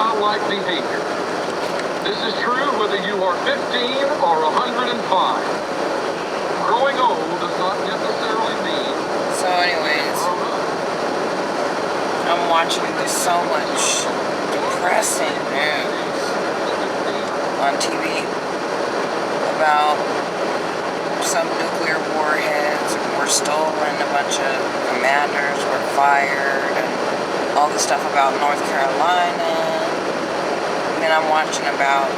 childlike behavior. This is true whether you are 15 or 105. Growing old does not necessarily mean... So anyways, I'm watching just so much depressing news on TV about some nuclear warheads were stolen, a bunch of commanders were fired, and all the stuff about North Carolina. And then I'm watching about,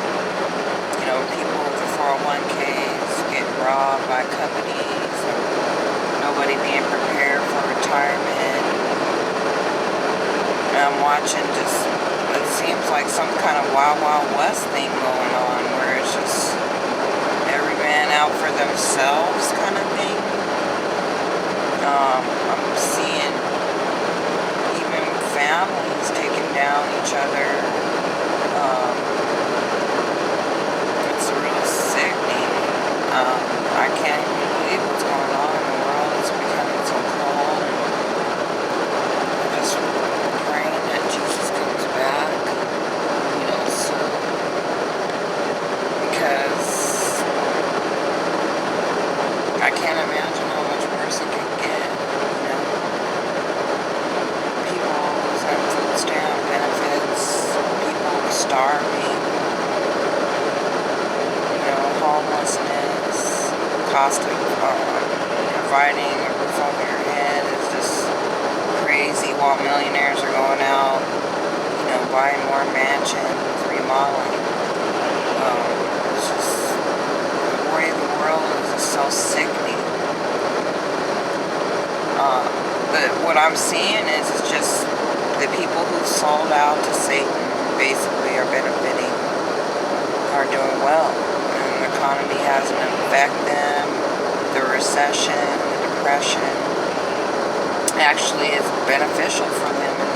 people with the 401ks getting robbed by companies, and nobody being prepared for retirement. And I'm watching it seems like some kind of Wild Wild West thing going on, where it's just every man out for themselves kind of thing. I'm seeing even families taking down each other. It's really sickening. I can't even believe what's going on in the world. It's becoming so cold, and I'm just praying that Jesus comes back, soon. Because I can't imagine how much worse it can get, People losing Foodstamp benefits, people starving, homelessness, cost of providing a roof over your head is just crazy, while millionaires are going out, buying more mansions, remodeling. It's just, the way the world is just so sickening. But what I'm seeing is just the people who sold out to Satan basically are benefiting, are doing well. And the economy hasn't affected them. The recession, the depression actually is beneficial for them, and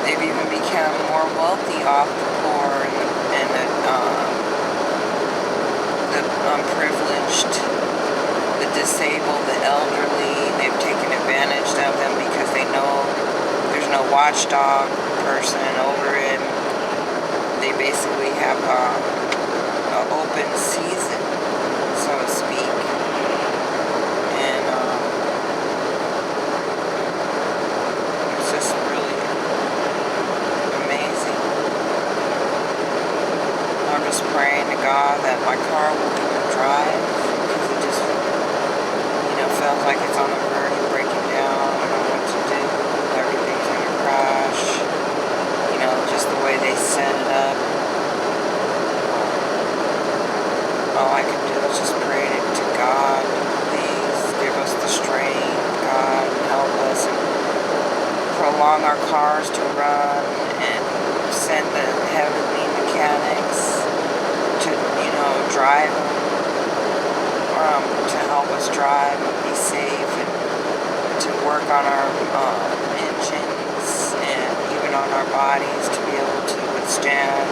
they've even become more wealthy off the poor and the unprivileged, the disabled, the elderly. They've taken advantage of them because they know there's no watchdog person over it. They basically have an open season, so to speak. And it's just really amazing. I'm just praying to God that my car will even drive, because it just, feels like it's on the verge of breaking down. I don't know what to do. Everything's gonna crash. Just the way they set it up. All I can do is just pray to God, please give us the strength, God, and help us, and prolong our cars to run, and send the heavenly mechanics to, drive them, to help us drive and be safe, and to work on our engines and even on our bodies to be able to withstand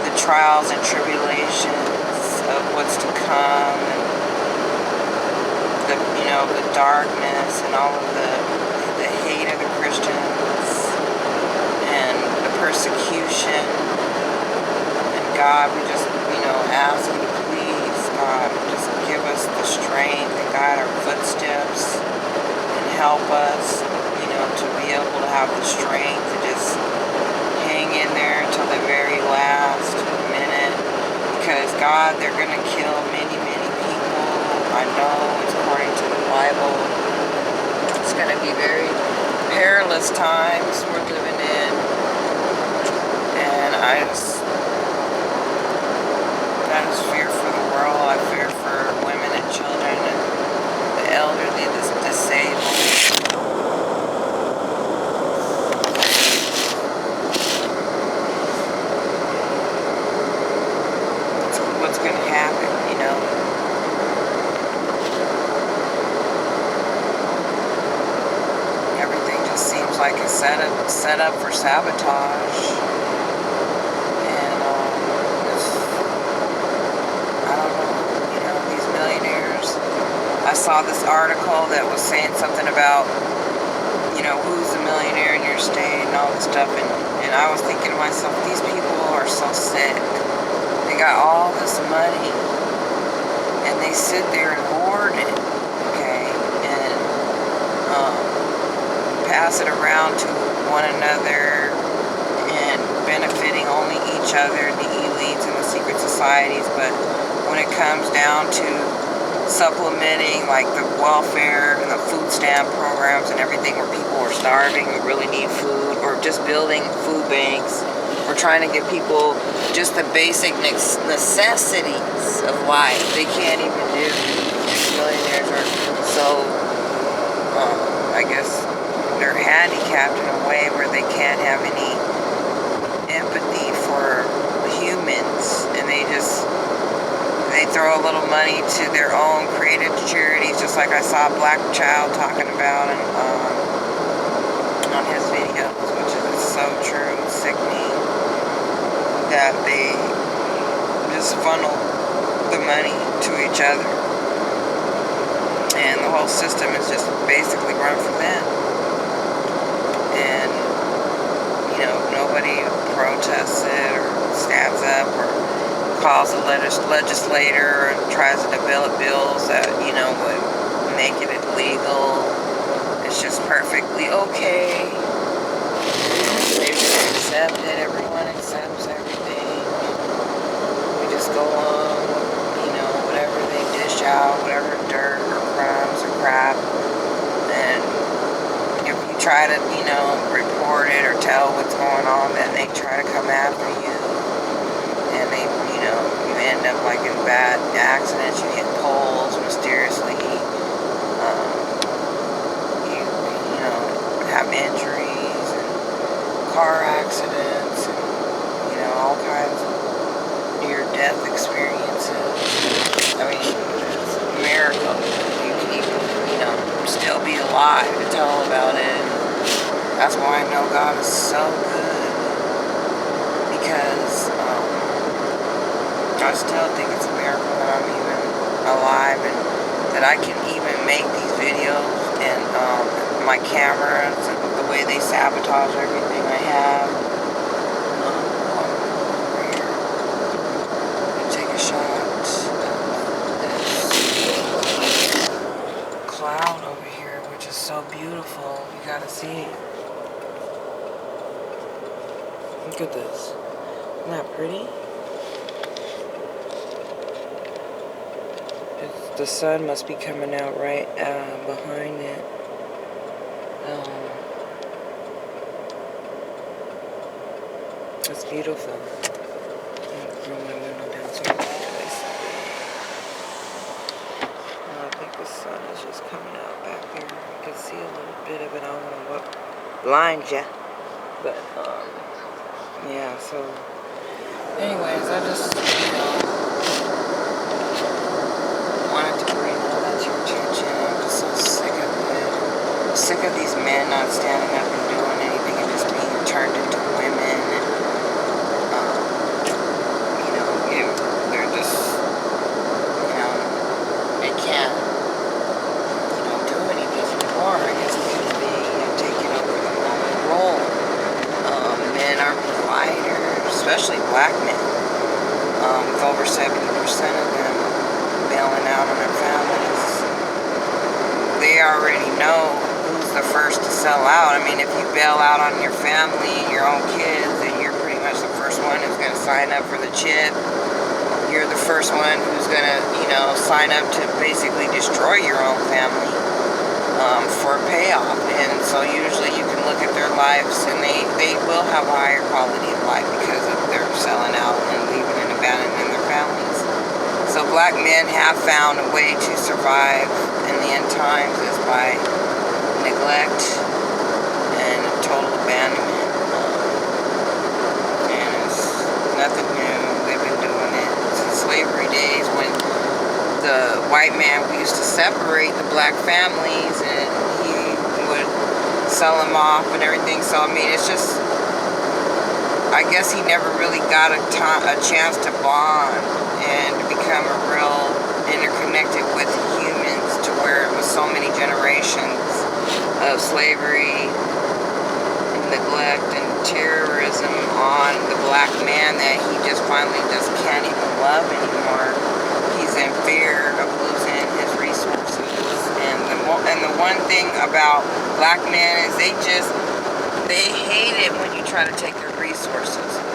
the trials and tribulations of what's to come, and the darkness and all of the hate of the Christians and the persecution. And God, we just ask you to please, God, just give us the strength and guide our footsteps and help us, to be able to have the strength to just hang in there until the very last minute. Because God, they're going to kill many, many people. I know it's according to the Bible. It's going to be very perilous times we're living in. And I just fear for the world. I fear for women and children and the elderly, the disabled. What's going to happen, Everything just seems like it's set up for sabotage. And I don't know, these millionaires. I saw this article that was saying something about, who's the millionaire in your state and all this stuff. And I was thinking to myself, these people are so sick. They got all this money and they sit there and hoard it, okay, and pass it around to one another and benefiting only each other, the elites and the secret societies. But when it comes down to supplementing like the welfare and the Foodstamp programs and everything where people are starving and really need food, or just building food banks, or trying to give people just the basic necessities of life, they can't even do. These millionaires are so, I guess, they're handicapped in a way where they can't have any empathy for humans, and they throw a little money to their own created charities, just like I saw a black child talking about on his videos, which is so true and sickening, that they just funnel the money to each other, and the whole system is just basically run for them. And nobody protests it or stands up or calls a legislator and tries to develop bills that would make it illegal. It's just perfectly okay. They just accept it. Everyone accepts everything. We just go on, whatever they dish out, whatever dirt or crumbs or crap. And if you try to, report it or tell what's going on, then they try to come after you. And they, you end up like in bad accidents. You hit poles mysteriously. You have injuries and car accidents and, all kinds of near-death experiences. I mean, it's a miracle. You can even, still be alive to tell about it. That's why I know God is so good. Because I still think it's a miracle that I'm even alive and that I can even make these videos, and my cameras and the way they sabotage everything I have. Over here. Take a shot of this cloud over here, which is so beautiful. You gotta see. Look at this. Isn't that pretty? The sun must be coming out right behind it. It's beautiful. I'm gonna roll my window down so I can guys. I think the sun is just coming out back there. You can see a little bit of it. I don't know what blind ya. But yeah. So, anyways, I just wanted to bring all that to your attention. I'm just so sick of it. I'm sick of these men not standing up and doing anything and just being turned into women. And, they're just, they can't, do anything anymore. I guess they're being taking over the moment role. Men are providers, especially black men. With over 70% of them bailing out on their families. They already know who's the first to sell out. I mean, if you bail out on your family and your own kids, then you're pretty much the first one who's going to sign up for the chip. You're the first one who's going to, sign up to basically destroy your own family for a payoff. And so usually you can look at their lives and they will have a higher quality of life because of their selling out and leaving and abandoning their families. So black men have found a way to survive in the end times is by neglect and total abandonment. And it's nothing new. They've been doing it since slavery days, when the white man used to separate the black families and he would sell them off and everything. So, I mean, it's just, I guess he never really got a chance to bond and to become a real interconnected with humans, to where it was so many generations of slavery neglect and terrorism on the black man that he just finally just can't even love anymore. He's in fear of losing his resources. And the one thing about black men is they hate it when you try to take their resources.